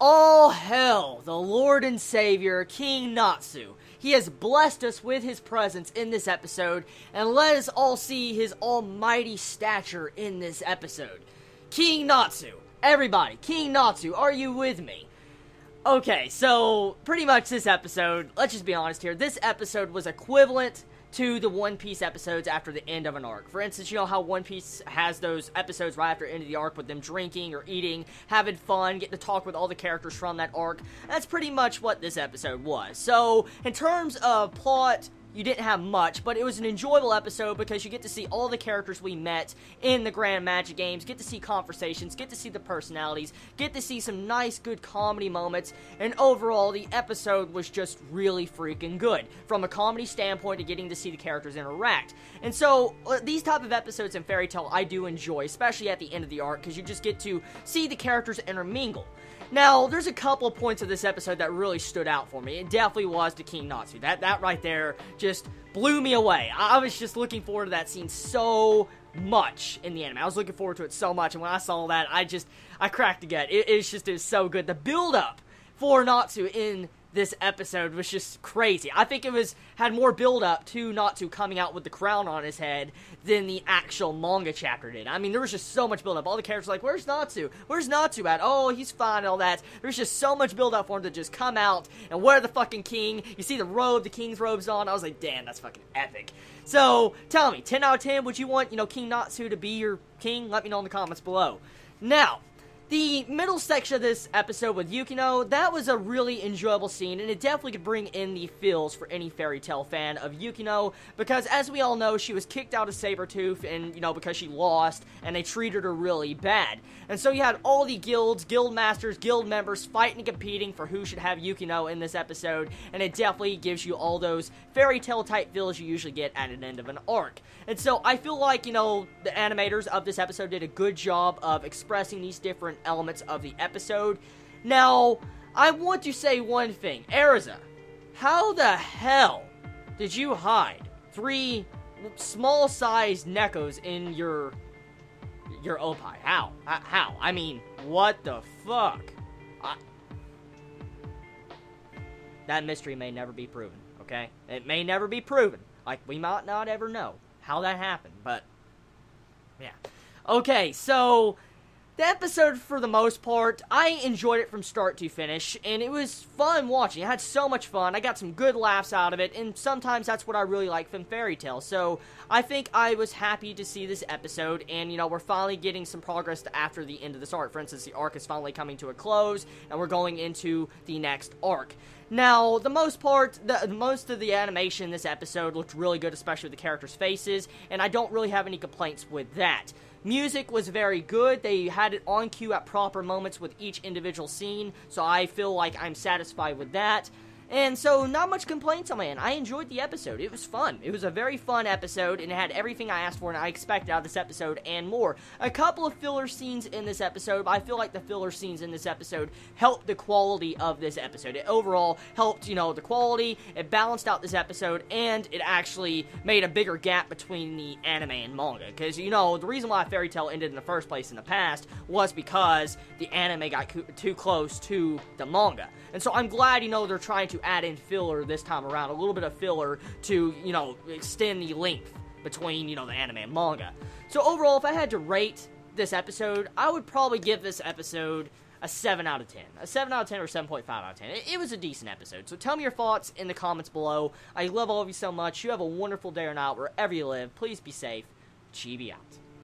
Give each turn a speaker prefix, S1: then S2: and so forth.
S1: All hail the Lord and Savior, King Natsu. He has blessed us with his presence in this episode, and let us all see his almighty stature in this episode. King Natsu. Everybody, King Natsu, are you with me? Okay, so, pretty much this episode, let's just be honest here, this episode was equivalent to the One Piece episodes after the end of an arc. For instance, you know how One Piece has those episodes right after the end of the arc with them drinking or eating, having fun, getting to talk with all the characters from that arc? That's pretty much what this episode was. So, in terms of plot, you didn't have much, but it was an enjoyable episode because you get to see all the characters we met in the Grand Magic Games, get to see conversations, get to see the personalities, get to see some nice, good comedy moments, and overall, the episode was just really freaking good. From a comedy standpoint to getting to see the characters interact. And so, these type of episodes in Fairy Tail I do enjoy, especially at the end of the arc, because you just get to see the characters intermingle. Now, there's a couple of points of this episode that really stood out for me. It definitely was the King Natsu. That right there just blew me away. I was just looking forward to that scene so much in the anime. I was looking forward to it so much, and when I saw that, I cracked a gut. It was so good. The build-up for Natsu in this episode was just crazy. I think it had more build-up to Natsu coming out with the crown on his head than the actual manga chapter did. I mean, there was just so much build-up. All the characters were like, where's Natsu? Where's Natsu at? Oh, he's fine and all that. There's just so much build-up for him to just come out and wear the fucking king. You see the robe, the king's robe's on. I was like, damn, that's fucking epic. So, tell me, 10 out of 10, would you want, King Natsu to be your king? Let me know in the comments below. Now, the middle section of this episode with Yukino, that was a really enjoyable scene, and it definitely could bring in the feels for any Fairy Tail fan of Yukino, because as we all know, she was kicked out of Sabretooth, and, because she lost, and they treated her really bad. And so you had all the guilds, guild masters, guild members fighting and competing for who should have Yukino in this episode, and it definitely gives you all those Fairy Tail type feels you usually get at an end of an arc. And so I feel like, the animators of this episode did a good job of expressing these different elements of the episode. Now, I want to say one thing. Erza, how the hell did you hide 3 small-sized Nekos in your Opie? How? How? I mean, what the fuck? That mystery may never be proven, okay? It may never be proven. Like, we might not ever know how that happened, but yeah. Okay, so the episode, for the most part, I enjoyed it from start to finish, and it was fun watching. I had so much fun. I got some good laughs out of it, and sometimes that's what I really like from Fairy Tail. So I think I was happy to see this episode, and, we're finally getting some progress after the end of this arc. For instance, the arc is finally coming to a close, and we're going into the next arc. Now, the most part, most of the animation in this episode looked really good, especially with the characters' faces, and I don't really have any complaints with that. Music was very good. They had it on cue at proper moments with each individual scene, so I feel like I'm satisfied with that. And so, not much complaints on my end. I enjoyed the episode. It was fun. It was a very fun episode, and it had everything I asked for and I expected out of this episode and more. A couple of filler scenes in this episode, but I feel like the filler scenes in this episode helped the quality of this episode. It overall helped, the quality, it balanced out this episode, and it actually made a bigger gap between the anime and manga. Because, the reason why Fairy Tail ended in the first place in the past was because the anime got too close to the manga. And so I'm glad, they're trying to add in filler this time around, a little bit of filler to, extend the length between, the anime and manga. So overall, if I had to rate this episode, I would probably give this episode a 7 out of 10. A 7 out of 10 or 7.5 out of 10. It was a decent episode. So tell me your thoughts in the comments below. I love all of you so much. You have a wonderful day or night wherever you live. Please be safe. Chibi out.